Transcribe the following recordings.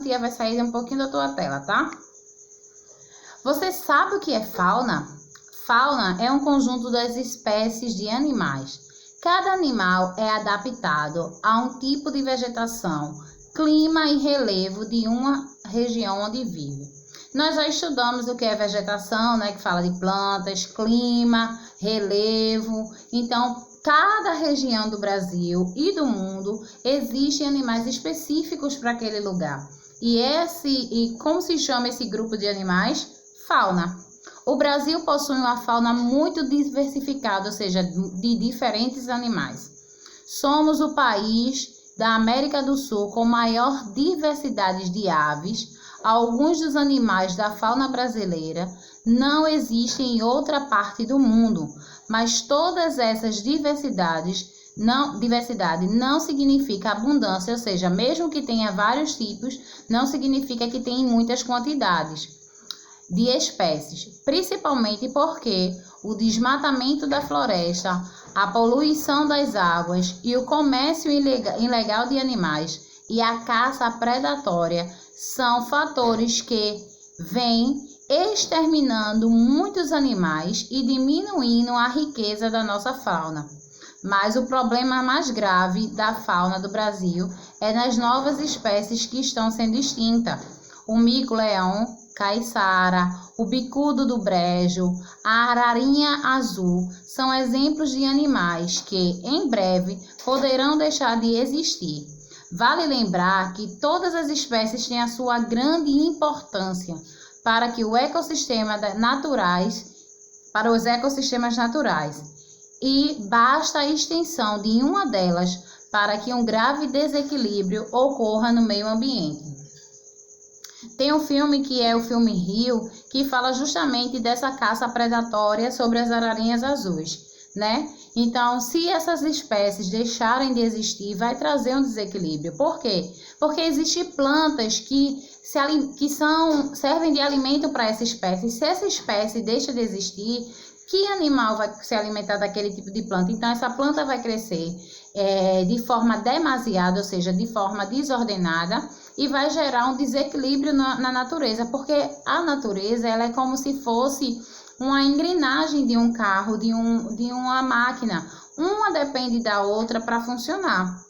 tia vai sair um pouquinho da tua tela, tá? Você sabe o que é fauna? Fauna é um conjunto das espécies de animais. Cada animal é adaptado a um tipo de vegetação, clima e relevo de uma região onde vive. Nós já estudamos o que é vegetação, né, que fala de plantas, clima, relevo. Então, cada região do Brasil e do mundo existem animais específicos para aquele lugar. E como se chama esse grupo de animais? Fauna. O Brasil possui uma fauna muito diversificada, ou seja, de diferentes animais. Somos o país da América do Sul com maior diversidade de aves. Alguns dos animais da fauna brasileira não existem em outra parte do mundo, mas todas essas diversidade não significa abundância, ou seja, mesmo que tenha vários tipos, não significa que tem muitas quantidades de espécies, principalmente porque o desmatamento da floresta, a poluição das águas e o comércio ilegal de animais e a caça predatória são fatores que vêm exterminando muitos animais e diminuindo a riqueza da nossa fauna. Mas o problema mais grave da fauna do Brasil é nas novas espécies que estão sendo extintas. O mico-leão, caiçara, o bicudo do brejo, a ararinha azul são exemplos de animais que, em breve, poderão deixar de existir. Vale lembrar que todas as espécies têm a sua grande importância para os ecossistemas naturais, e basta a extinção de uma delas para que um grave desequilíbrio ocorra no meio ambiente. Tem um filme que é o filme Rio, que fala justamente dessa caça predatória sobre as ararinhas azuis, né? Então, se essas espécies deixarem de existir, vai trazer um desequilíbrio. Por quê? Porque existem plantas que servem de alimento para essa espécie. Se essa espécie deixa de existir, que animal vai se alimentar daquele tipo de planta? Então, essa planta vai crescer de forma demasiada, ou seja, de forma desordenada, e vai gerar um desequilíbrio na natureza, porque a natureza ela é como se fosse uma engrenagem de um carro, de uma máquina. Uma depende da outra para funcionar.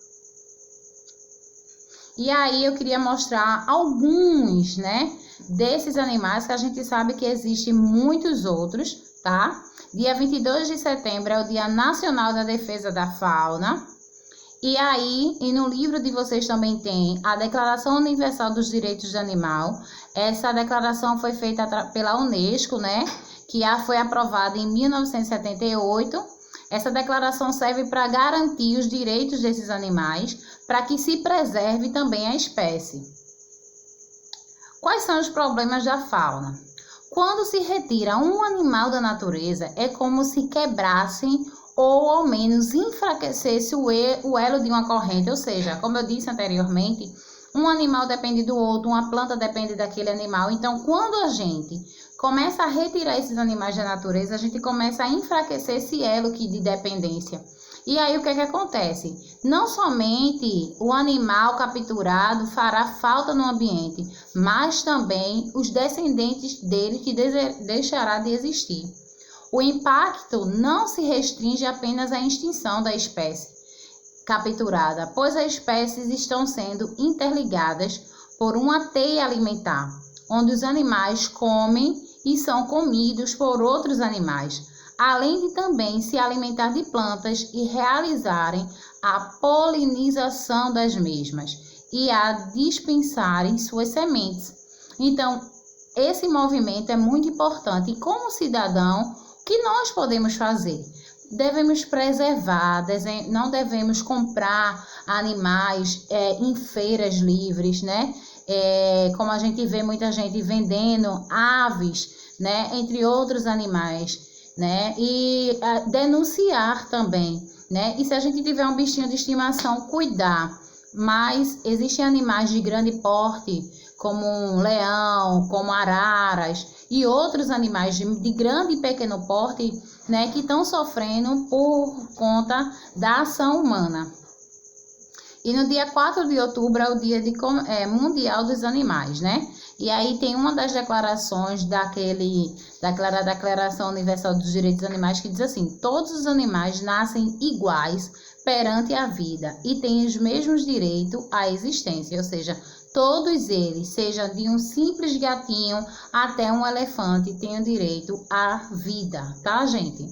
E aí eu queria mostrar alguns, né, desses animais, que a gente sabe que existem muitos outros, tá? Dia 22 de setembro é o Dia Nacional da Defesa da Fauna. E no livro de vocês também tem a Declaração Universal dos Direitos do Animal. Essa declaração foi feita pela Unesco, né? Que foi aprovada em 1978. Essa declaração serve para garantir os direitos desses animais, para que se preserve também a espécie. Quais são os problemas da fauna? Quando se retira um animal da natureza, é como se quebrassem ou ao menos enfraquecesse o elo de uma corrente, ou seja, como eu disse anteriormente, um animal depende do outro, uma planta depende daquele animal. Então, quando a gente começa a retirar esses animais da natureza, a gente começa a enfraquecer esse elo de dependência. E aí o que acontece? Não somente o animal capturado fará falta no ambiente, mas também os descendentes dele que deixará de existir. O impacto não se restringe apenas à extinção da espécie capturada, pois as espécies estão sendo interligadas por uma teia alimentar, onde os animais comem e são comidos por outros animais, além de também se alimentar de plantas e realizarem a polinização das mesmas e a dispensarem suas sementes. Então, esse movimento é muito importante e, como cidadão, o que nós podemos fazer? Devemos preservar, não devemos comprar animais em feiras livres, né? Como a gente vê muita gente vendendo aves, né? Entre outros animais, né? E denunciar também, né? E se a gente tiver um bichinho de estimação, cuidar. Mas existem animais de grande porte, como um leão, como araras e outros animais de grande e pequeno porte, né, que estão sofrendo por conta da ação humana. E no dia 4 de outubro é o dia mundial dos animais, né? E aí tem uma das declarações daquela Declaração Universal dos Direitos dos Animais que diz assim: todos os animais nascem iguais perante a vida e têm os mesmos direitos à existência, ou seja, todos eles, seja de um simples gatinho até um elefante, têm o direito à vida, tá, gente?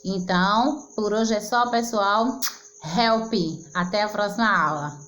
Então, por hoje é só, pessoal. Help! Até a próxima aula.